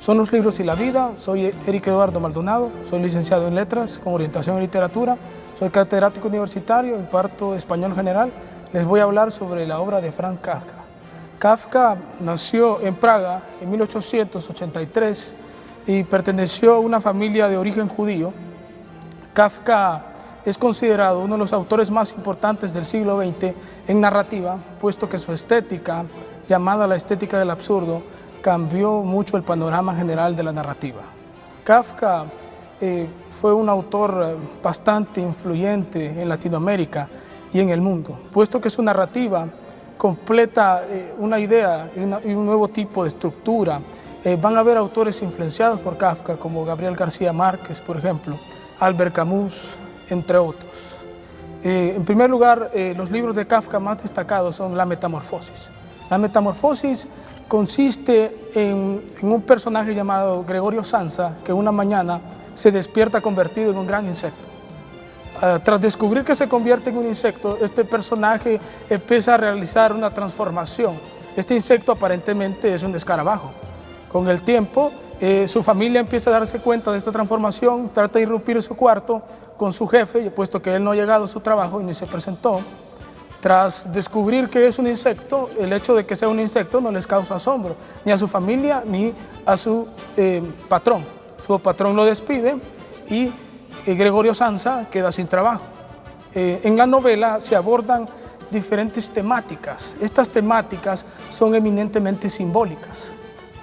Son los libros y la vida. Soy Eric Eduardo Maldonado, soy licenciado en Letras con orientación en Literatura, soy catedrático universitario, imparto español general. Les voy a hablar sobre la obra de Franz Kafka. Kafka nació en Praga en 1883 y perteneció a una familia de origen judío. Kafka es considerado uno de los autores más importantes del siglo XX en narrativa, puesto que su estética, llamada la estética del absurdo, cambió mucho el panorama general de la narrativa. Kafka fue un autor bastante influyente en Latinoamérica y en el mundo, puesto que su narrativa completa una idea y un nuevo tipo de estructura. Van a haber autores influenciados por Kafka, como Gabriel García Márquez, por ejemplo, Albert Camus, entre otros. En primer lugar, los libros de Kafka más destacados son La Metamorfosis. La Metamorfosis consiste en un personaje llamado Gregorio Samsa, que una mañana se despierta convertido en un gran insecto. Tras descubrir que se convierte en un insecto, este personaje empieza a realizar una transformación. Este insecto aparentemente es un escarabajo. Con el tiempo, su familia empieza a darse cuenta de esta transformación, trata de irrumpir su cuarto con su jefe, puesto que él no ha llegado a su trabajo y ni se presentó. Tras descubrir que es un insecto, el hecho de que sea un insecto no les causa asombro, ni a su familia ni a su patrón. Su patrón lo despide y Gregorio Samsa queda sin trabajo. En la novela se abordan diferentes temáticas. Estas temáticas son eminentemente simbólicas,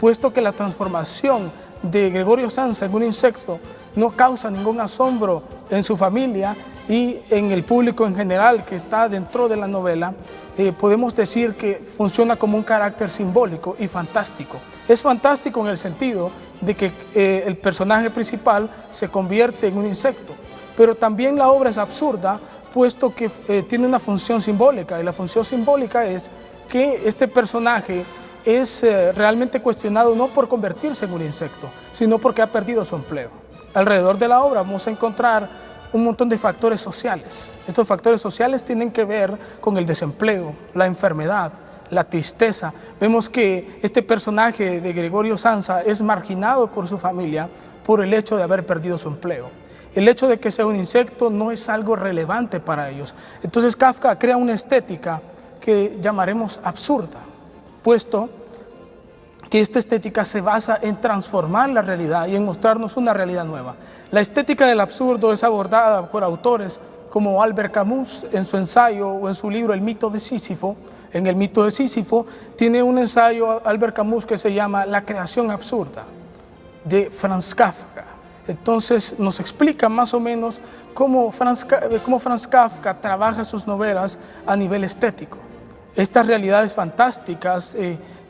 puesto que la transformación de Gregorio Samsa en un insecto no causa ningún asombro en su familia y en el público en general que está dentro de la novela. Podemos decir que funciona como un carácter simbólico y fantástico. Es fantástico en el sentido de que el personaje principal se convierte en un insecto, pero también la obra es absurda, puesto que tiene una función simbólica, y la función simbólica es que este personaje es realmente cuestionado no por convertirse en un insecto, sino porque ha perdido su empleo. Alrededor de la obra vamos a encontrar un montón de factores sociales. Estos factores sociales tienen que ver con el desempleo, la enfermedad, la tristeza. Vemos que este personaje de Gregorio Samsa es marginado por su familia por el hecho de haber perdido su empleo. El hecho de que sea un insecto no es algo relevante para ellos. Entonces Kafka crea una estética que llamaremos absurda, puesto que esta estética se basa en transformar la realidad y en mostrarnos una realidad nueva. La estética del absurdo es abordada por autores como Albert Camus en su ensayo o en su libro El mito de Sísifo. En El mito de Sísifo tiene un ensayo Albert Camus que se llama La creación absurda de Franz Kafka. Entonces nos explica más o menos cómo Franz Kafka trabaja sus novelas a nivel estético. Estas realidades fantásticas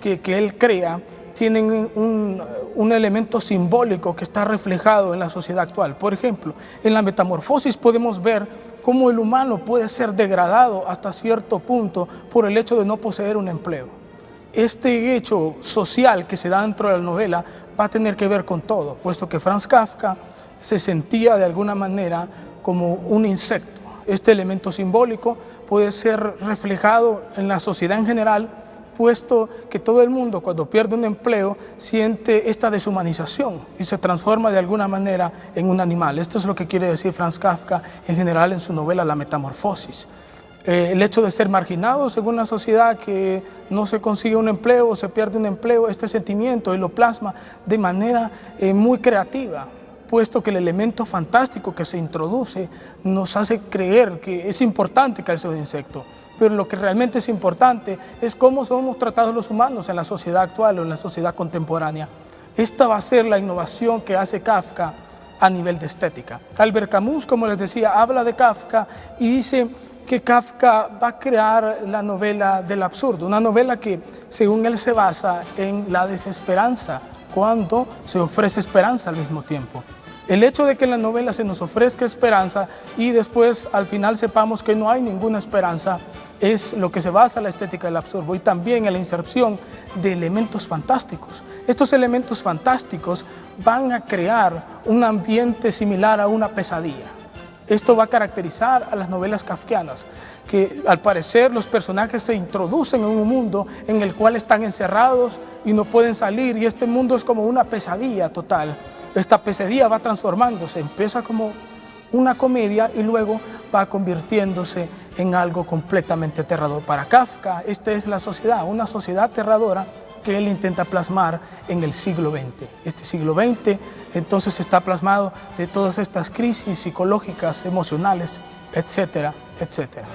que él crea tienen un elemento simbólico que está reflejado en la sociedad actual. Por ejemplo, en La Metamorfosis podemos ver cómo el humano puede ser degradado hasta cierto punto por el hecho de no poseer un empleo. Este hecho social que se da dentro de la novela va a tener que ver con todo, puesto que Franz Kafka se sentía de alguna manera como un insecto. Este elemento simbólico puede ser reflejado en la sociedad en general, puesto que todo el mundo cuando pierde un empleo siente esta deshumanización y se transforma de alguna manera en un animal. Esto es lo que quiere decir Franz Kafka en general en su novela La Metamorfosis. El hecho de ser marginados en una sociedad que no se consigue un empleo o se pierde un empleo, este sentimiento él lo plasma de manera muy creativa, puesto que el elemento fantástico que se introduce nos hace creer que es importante que él sea un insecto. Pero lo que realmente es importante es cómo somos tratados los humanos en la sociedad actual o en la sociedad contemporánea. Esta va a ser la innovación que hace Kafka a nivel de estética. Albert Camus, como les decía, habla de Kafka y dice que Kafka va a crear la novela del absurdo, una novela que, según él, se basa en la desesperanza, cuando se ofrece esperanza al mismo tiempo. El hecho de que en la novela se nos ofrezca esperanza y después al final sepamos que no hay ninguna esperanza es lo que se basa en la estética del absurdo y también en la inserción de elementos fantásticos. Estos elementos fantásticos van a crear un ambiente similar a una pesadilla. Esto va a caracterizar a las novelas kafkianas, que al parecer los personajes se introducen en un mundo en el cual están encerrados y no pueden salir, y este mundo es como una pesadilla total. Esta pesadilla va transformándose, empieza como una comedia y luego va convirtiéndose en algo completamente aterrador. Para Kafka, esta es la sociedad, una sociedad aterradora que él intenta plasmar en el siglo XX. Este siglo XX entonces está plasmado de todas estas crisis psicológicas, emocionales, etcétera, etcétera.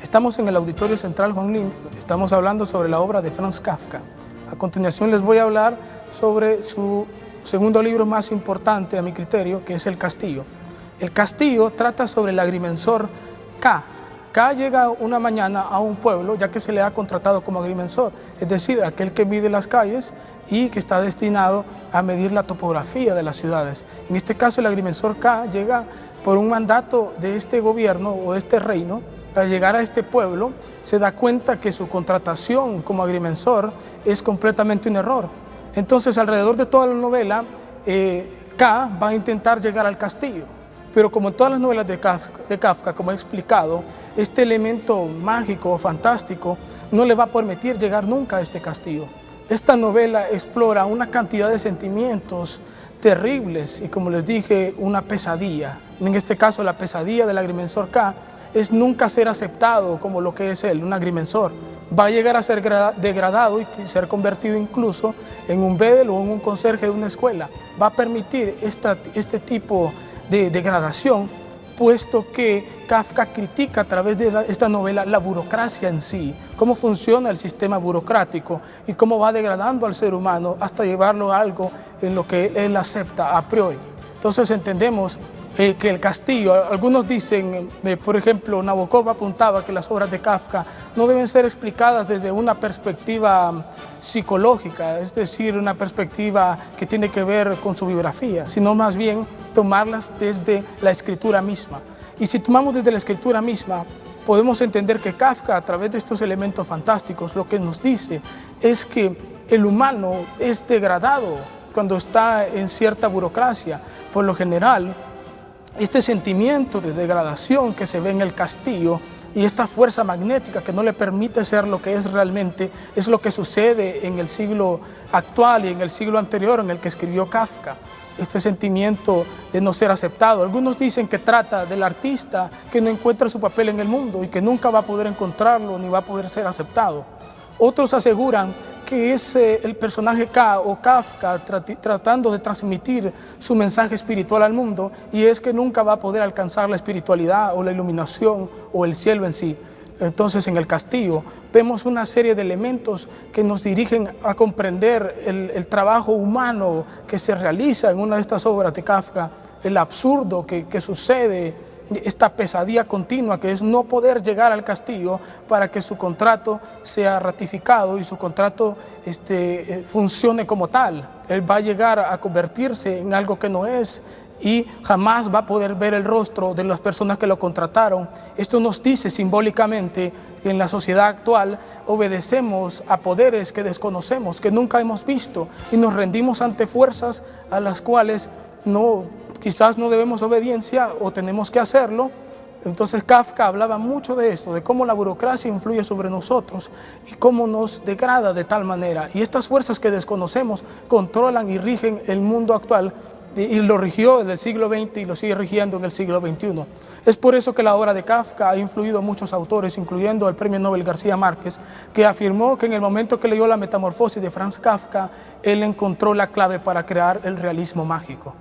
Estamos en el Auditorio Central Juan Lind, estamos hablando sobre la obra de Franz Kafka. A continuación les voy a hablar sobre su segundo libro más importante a mi criterio, que es El Castillo. El Castillo trata sobre el agrimensor K. K llega una mañana a un pueblo ya que se le ha contratado como agrimensor, es decir, aquel que mide las calles y que está destinado a medir la topografía de las ciudades. En este caso el agrimensor K llega por un mandato de este gobierno o este reino. Para llegar a este pueblo, se da cuenta que su contratación como agrimensor es completamente un error. Entonces, alrededor de toda la novela, K va a intentar llegar al castillo. Pero como en todas las novelas de Kafka, como he explicado, este elemento mágico o fantástico no le va a permitir llegar nunca a este castillo. Esta novela explora una cantidad de sentimientos terribles y, como les dije, una pesadilla. En este caso, la pesadilla del agrimensor K es nunca ser aceptado como lo que es él, un agrimensor. Va a llegar a ser degradado y ser convertido incluso en un bedel o en un conserje de una escuela. Va a permitir este tipo de degradación, puesto que Kafka critica a través de esta novela la burocracia en sí, cómo funciona el sistema burocrático y cómo va degradando al ser humano hasta llevarlo a algo en lo que él acepta a priori. Entonces entendemos que el castillo, algunos dicen, por ejemplo, Nabokov apuntaba que las obras de Kafka no deben ser explicadas desde una perspectiva psicológica, es decir, una perspectiva que tiene que ver con su biografía, sino más bien tomarlas desde la escritura misma. Y si tomamos desde la escritura misma, podemos entender que Kafka, a través de estos elementos fantásticos, lo que nos dice es que el humano es degradado cuando está en cierta burocracia. Por lo general, este sentimiento de degradación que se ve en el castillo y esta fuerza magnética que no le permite ser lo que es realmente, es lo que sucede en el siglo actual y en el siglo anterior en el que escribió Kafka. Este sentimiento de no ser aceptado. Algunos dicen que trata del artista que no encuentra su papel en el mundo y que nunca va a poder encontrarlo ni va a poder ser aceptado. Otros aseguran que es el personaje K o Kafka tratando de transmitir su mensaje espiritual al mundo, y es que nunca va a poder alcanzar la espiritualidad o la iluminación o el cielo en sí. Entonces, en El Castillo vemos una serie de elementos que nos dirigen a comprender el trabajo humano que se realiza en una de estas obras de Kafka, el absurdo que sucede, esta pesadilla continua que es no poder llegar al castillo para que su contrato sea ratificado y su contrato funcione como tal. Él va a llegar a convertirse en algo que no es y jamás va a poder ver el rostro de las personas que lo contrataron. Esto nos dice simbólicamente que en la sociedad actual obedecemos a poderes que desconocemos, que nunca hemos visto, y nos rendimos ante fuerzas a las cuales quizás no debemos obediencia o tenemos que hacerlo. Entonces Kafka hablaba mucho de esto, de cómo la burocracia influye sobre nosotros y cómo nos degrada de tal manera. Y estas fuerzas que desconocemos controlan y rigen el mundo actual, y lo rigió en el siglo XX y lo sigue rigiendo en el siglo XXI. Es por eso que la obra de Kafka ha influido a muchos autores, incluyendo el premio Nobel García Márquez, que afirmó que en el momento que leyó La Metamorfosis de Franz Kafka, él encontró la clave para crear el realismo mágico.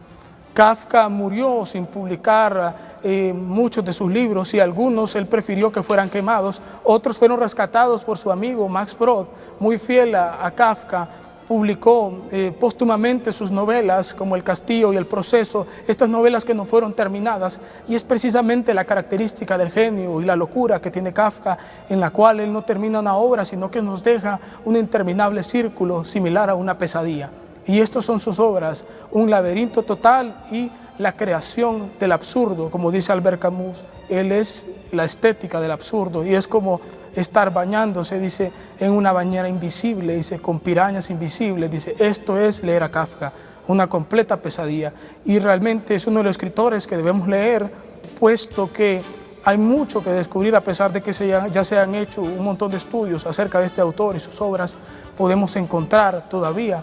Kafka murió sin publicar muchos de sus libros, y algunos él prefirió que fueran quemados. Otros fueron rescatados por su amigo Max Brod, muy fiel a Kafka, publicó póstumamente sus novelas como El Castillo y El Proceso, estas novelas que no fueron terminadas, y es precisamente la característica del genio y la locura que tiene Kafka, en la cual él no termina una obra, sino que nos deja un interminable círculo similar a una pesadilla. Y estas son sus obras, un laberinto total y la creación del absurdo, como dice Albert Camus. Él es la estética del absurdo y es como estar bañándose, dice, en una bañera invisible, dice, con pirañas invisibles, dice, esto es leer a Kafka, una completa pesadilla. Y realmente es uno de los escritores que debemos leer, puesto que hay mucho que descubrir, a pesar de que ya se han hecho un montón de estudios acerca de este autor y sus obras. Podemos encontrar todavía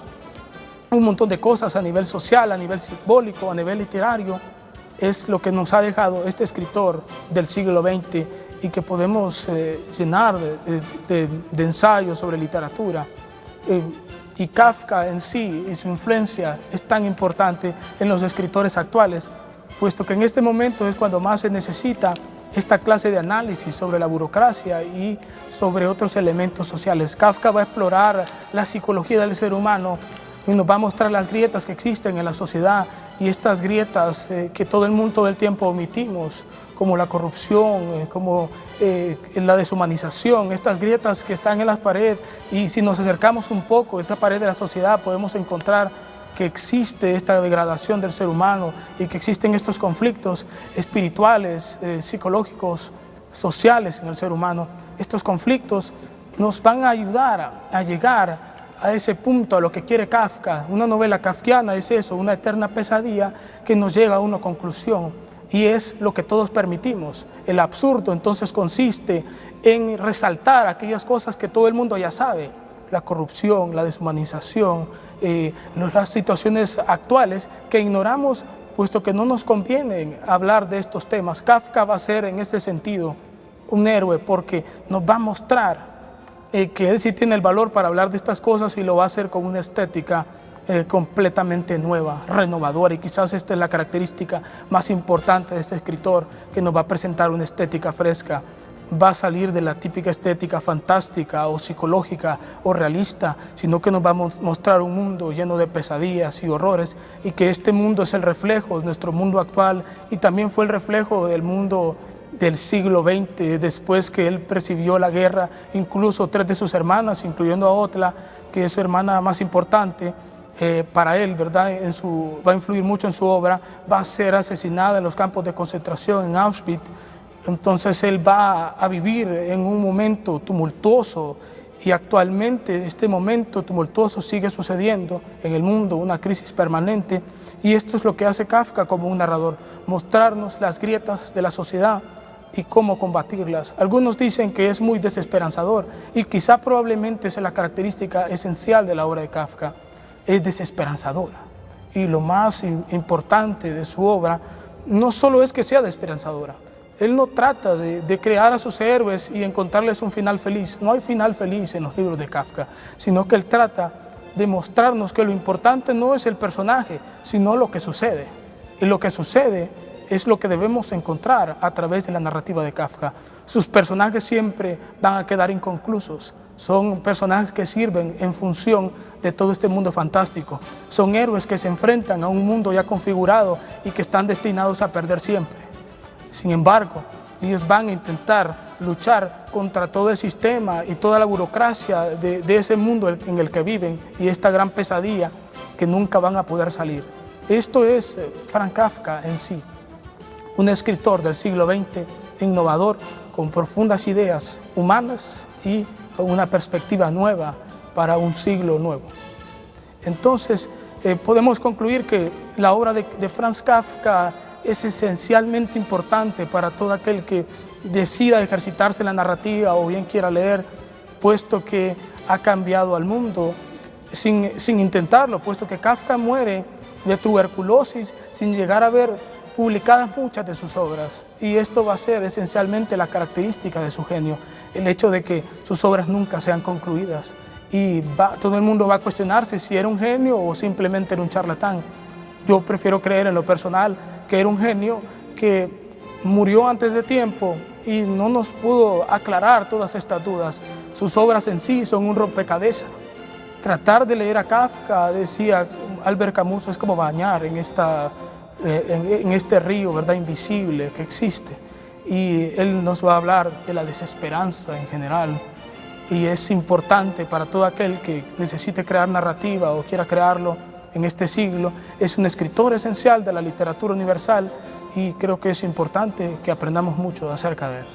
un montón de cosas a nivel social, a nivel simbólico, a nivel literario. Es lo que nos ha dejado este escritor del siglo XX y que podemos llenar de ensayos sobre literatura. Y Kafka en sí y su influencia es tan importante en los escritores actuales, puesto que en este momento es cuando más se necesita esta clase de análisis sobre la burocracia y sobre otros elementos sociales. Kafka va a explorar la psicología del ser humano y nos va a mostrar las grietas que existen en la sociedad y estas grietas que todo el mundo del tiempo omitimos, como la corrupción, como la deshumanización, estas grietas que están en las paredes, y si nos acercamos un poco a esta pared de la sociedad podemos encontrar que existe esta degradación del ser humano y que existen estos conflictos espirituales, psicológicos, sociales en el ser humano. Estos conflictos nos van a ayudar a llegar a ese punto, a lo que quiere Kafka. Una novela kafkiana es eso, una eterna pesadilla que nos llega a una conclusión, y es lo que todos permitimos. El absurdo entonces consiste en resaltar aquellas cosas que todo el mundo ya sabe, la corrupción, la deshumanización, las situaciones actuales que ignoramos, puesto que no nos conviene hablar de estos temas. Kafka va a ser en este sentido un héroe, porque nos va a mostrar que él sí tiene el valor para hablar de estas cosas y lo va a hacer con una estética completamente nueva, renovadora, y quizás esta es la característica más importante de este escritor, que nos va a presentar una estética fresca. Va a salir de la típica estética fantástica o psicológica o realista, sino que nos va a mostrar un mundo lleno de pesadillas y horrores, y que este mundo es el reflejo de nuestro mundo actual y también fue el reflejo del mundo del siglo XX, después que él percibió la guerra. Incluso 3 de sus hermanas, incluyendo a Otla, que es su hermana más importante, para él, ¿verdad? Va a influir mucho en su obra, va a ser asesinada en los campos de concentración en Auschwitz. Entonces él va a vivir en un momento tumultuoso, y actualmente este momento tumultuoso sigue sucediendo en el mundo, una crisis permanente, y esto es lo que hace Kafka como un narrador, mostrarnos las grietas de la sociedad y cómo combatirlas. Algunos dicen que es muy desesperanzador, y quizá probablemente esa es la característica esencial de la obra de Kafka, es desesperanzadora. Y lo más importante de su obra no solo es que sea desesperanzadora. Él no trata de crear a sus héroes y encontrarles un final feliz. No hay final feliz en los libros de Kafka, sino que él trata de mostrarnos que lo importante no es el personaje, sino lo que sucede. Y lo que sucede es lo que debemos encontrar a través de la narrativa de Kafka. Sus personajes siempre van a quedar inconclusos. Son personajes que sirven en función de todo este mundo fantástico. Son héroes que se enfrentan a un mundo ya configurado y que están destinados a perder siempre. Sin embargo, ellos van a intentar luchar contra todo el sistema y toda la burocracia de ese mundo en el que viven, y esta gran pesadilla que nunca van a poder salir. Esto es Franz Kafka en sí, un escritor del siglo XX, innovador, con profundas ideas humanas y con una perspectiva nueva para un siglo nuevo. Entonces, podemos concluir que la obra de Franz Kafka es esencialmente importante para todo aquel que decida ejercitarse en la narrativa o bien quiera leer, puesto que ha cambiado al mundo sin intentarlo, puesto que Kafka muere de tuberculosis sin llegar a ver publicadas muchas de sus obras, y esto va a ser esencialmente la característica de su genio, el hecho de que sus obras nunca sean concluidas, y todo el mundo va a cuestionarse si era un genio o simplemente era un charlatán. Yo prefiero creer en lo personal que era un genio que murió antes de tiempo y no nos pudo aclarar todas estas dudas. Sus obras en sí son un rompecabezas tratar de leer a Kafka, decía Albert Camus, es como bañar en este río, ¿verdad?, invisible que existe. Y él nos va a hablar de la desesperanza en general. Y es importante para todo aquel que necesite crear narrativa o quiera crearlo en este siglo. Es un escritor esencial de la literatura universal y creo que es importante que aprendamos mucho acerca de él.